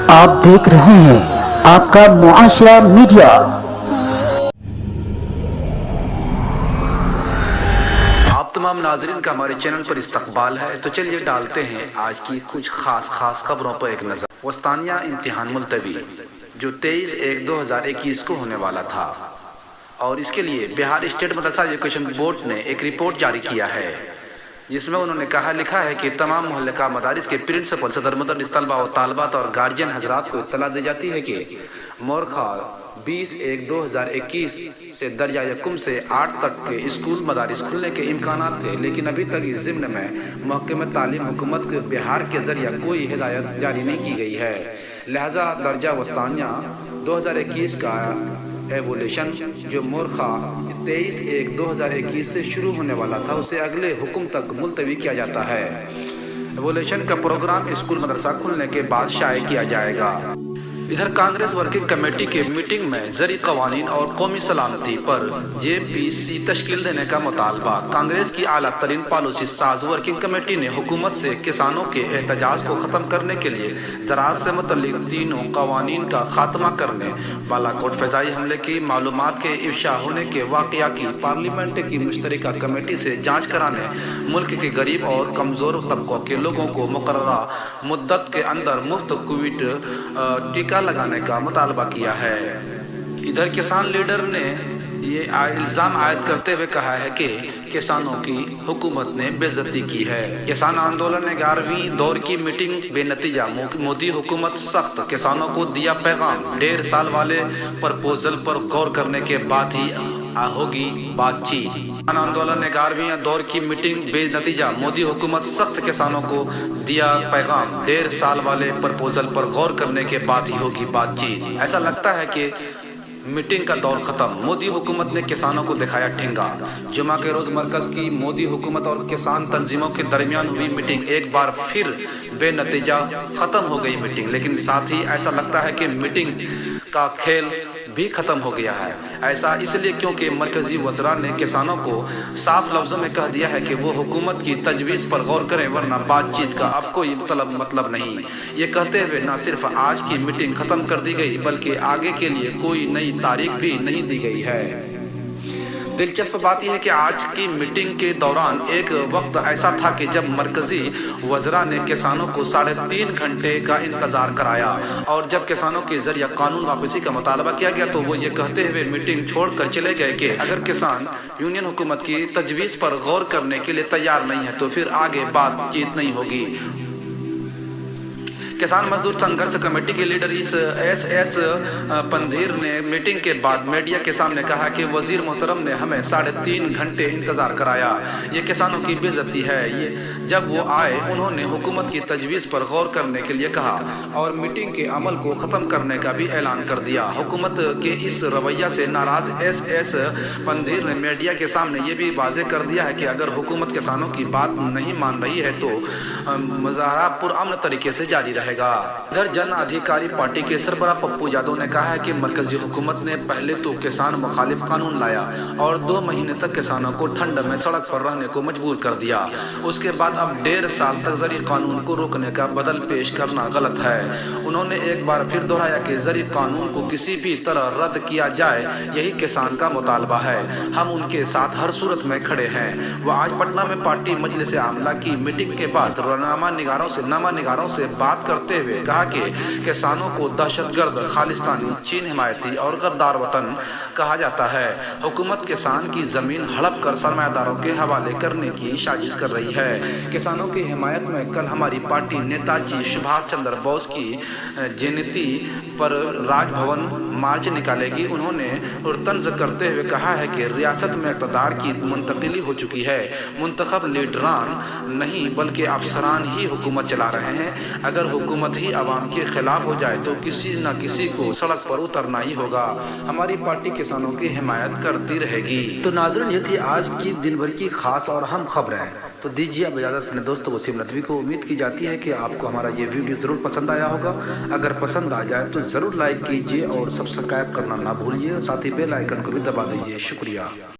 आप देख रहे हैं आपका मुआशरा मीडिया। आप तमाम नाजरीन का हमारे चैनल पर इस्तकबाल है। तो चलिए डालते हैं आज की कुछ खास खबरों पर एक नज़र। वस्तानिया इम्तिहान मुलतवी जो 23/1/2021 को होने वाला था, और इसके लिए बिहार स्टेट मदरसा एजुकेशन बोर्ड ने एक रिपोर्ट जारी किया है, जिसमें उन्होंने लिखा है कि तमाम मोहल्ले का मदारिस के प्रिंसिपल, सदर मदरस, तलबा और तालबात और गार्जियन हजरात को इत्तला दी जाती है कि मोरखा 20/1/2021 से दर्जा यकुम से 8 तक के स्कूल मदारिस खुलने के इम्कानात थे, लेकिन अभी तक इस ज़िम्न में महकमे तालीम हुकूमत के बिहार के जरिए कोई हिदायत जारी नहीं की गई है। लिहाजा दर्जा वस्तानिया 2021 का एवोल्यूशन जो मोरखा 23/1/2021 से शुरू होने वाला था, उसे अगले हुक्म तक मुलतवी किया जाता है। एवोल्यूशन का प्रोग्राम स्कूल मदरसा खुलने के बाद शाये किया जाएगा। इधर कांग्रेस वर्किंग कमेटी के मीटिंग में ज़री कवानीन और कौमी सलामती पर JPC तश्कील देने का मुतालबा। कांग्रेस की आला तरीन पॉलिसी साज वर्किंग कमेटी ने हुकूमत से किसानों के एहतजाज को ख़त्म करने के लिए ज़राअत से मुतल्लिक तीनों कवानीन का खात्मा करने, बालाकोट फ़िज़ाई हमले की मालूमात के इफ्शा होने के वाक़या की पार्लियामेंट की मुश्तरका कमेटी से जाँच कराने, मुल्क के गरीब और कमज़ोर तबकों के लोगों को मुकर्ररा मुद्दत के अंदर मुफ्त कोविड टीका लगाने का मुतालबा किया है। इधर किसान लीडर ने ये इल्ज़ाम आयद करते हुए कहा है कि किसानों की हुकूमत ने बेइज्जती की है। किसान आंदोलन ने 11वीं दौर की मीटिंग बेनतीजा, मोदी हुकूमत सख्त, किसानों को दिया पैगाम, 1.5 साल वाले प्रपोजल पर गौर करने के बाद ही होगी बातचीत। किसान आंदोलन ने 11वीं दौर की मीटिंग बेनतीजा, मोदी हुकूमत सख्त, किसानों को दिया पैगाम, 1.5 साल वाले प्रपोजल पर गौर करने के बाद ही होगी बातचीत। ऐसा लगता है कि मीटिंग का दौर खत्म, मोदी हुकूमत ने किसानों को दिखाया ठेंगा। जुमा के रोज मरकज की मोदी हुकूमत और किसान तंजीमों के दरमियान हुई मीटिंग एक बार फिर बेनतीजा खत्म हो गई मीटिंग, लेकिन साथ ही ऐसा लगता है कि मीटिंग का खेल भी खत्म हो गया है। ऐसा इसलिए क्योंकि मरकजी वज़रा ने किसानों को साफ लफ्ज़ों में कह दिया है कि वो हुकूमत की तजवीज़ पर गौर करें, वरना बातचीत का अब कोई मतलब नहीं। ये कहते हुए न सिर्फ आज की मीटिंग ख़त्म कर दी गई, बल्कि आगे के लिए कोई नई तारीख भी नहीं दी गई है। दिलचस्प बात यह है कि आज की मीटिंग के दौरान एक वक्त ऐसा था कि जब मरकजी वज़रा ने किसानों को 3.5 घंटे का इंतज़ार कराया, और जब किसानों के जरिए कानून वापसी का मुतालबा किया गया तो वो ये कहते हुए मीटिंग छोड़कर चले गए कि अगर किसान यूनियन हुकूमत की तजवीज़ पर गौर करने के लिए तैयार नहीं है तो फिर आगे बातचीत नहीं होगी। किसान मजदूर संघर्ष कमेटी के लीडर SS पंधीर ने मीटिंग के बाद मीडिया के सामने कहा कि वजीर मोहतरम ने हमें 3.5 घंटे इंतजार कराया, ये किसानों की बेइज्जती है। ये जब वो आए उन्होंने हुकूमत की तजवीज़ पर गौर करने के लिए कहा और मीटिंग के अमल को ख़त्म करने का भी ऐलान कर दिया। हुकूमत के इस रवैया से नाराज़ SS पंधीर ने मीडिया के सामने ये भी वाज़ेह कर दिया है कि अगर हुकूमत किसानों की बात नहीं मान रही है तो मुज़ाहरा पुरअमन तरीके से जारी रहेगा। इधर जन अधिकारी पार्टी के सरबराह पप्पू यादव ने कहा है कि मरकजी हुकूमत ने पहले तो किसान मुखालिफ कानून लाया और 2 महीने तक किसानों को ठंड में सड़क पर रहने को मजबूर कर दिया। उसके बाद अब 1.5 साल तक ज़री कानून को रोकने का बदल पेश करना गलत है। उन्होंने एक बार फिर दोहराया कि ज़री कानून को किसी भी तरह रद्द किया जाए, यही किसान का मुतालबा है। हम उनके साथ हर सूरत में खड़े हैं। वह आज पटना में पार्टी मजलिस आमला की मीटिंग के बाद नामा निगारों से बात करते हुए कहा कि किसानों को दहशतगर्द, खालिस्तानी, चीन हिमायती और गद्दार वतन कहा जाता है। हुकूमत किसान की जमीन हड़प कर सरमायादारों के हवाले करने की साजिश कर रही है। किसानों की हिमायत में कल हमारी पार्टी नेताजी सुभाष चंद्र बोस की जयंती पर राजभवन मार्च निकालेगी। उन्होंने तंज करते हुए कहा है कि रियासत में इक़्तिदार की मुंतकिली हो चुकी है। मुंतखब लीडरान नहीं बल्कि अफसरान ही हुकूमत चला रहे हैं। अगर हुकूमत ही अवाम के खिलाफ हो जाए तो किसी न किसी को सड़क पर उतरना ही होगा। हमारी पार्टी किसानों की हिमायत करती रहेगी। तो नाज़रीन, ये थी आज की दिन भर की खास और अहम खबरें। तो दीजिए अब इजाज़त अपने दोस्त वसीम नदवी को। उम्मीद की जाती है कि आपको हमारा ये वीडियो ज़रूर पसंद आया होगा। अगर पसंद आ जाए तो ज़रूर लाइक कीजिए और सब्सक्राइब करना ना भूलिए, साथ ही बेल आइकन को भी दबा दीजिए। शुक्रिया।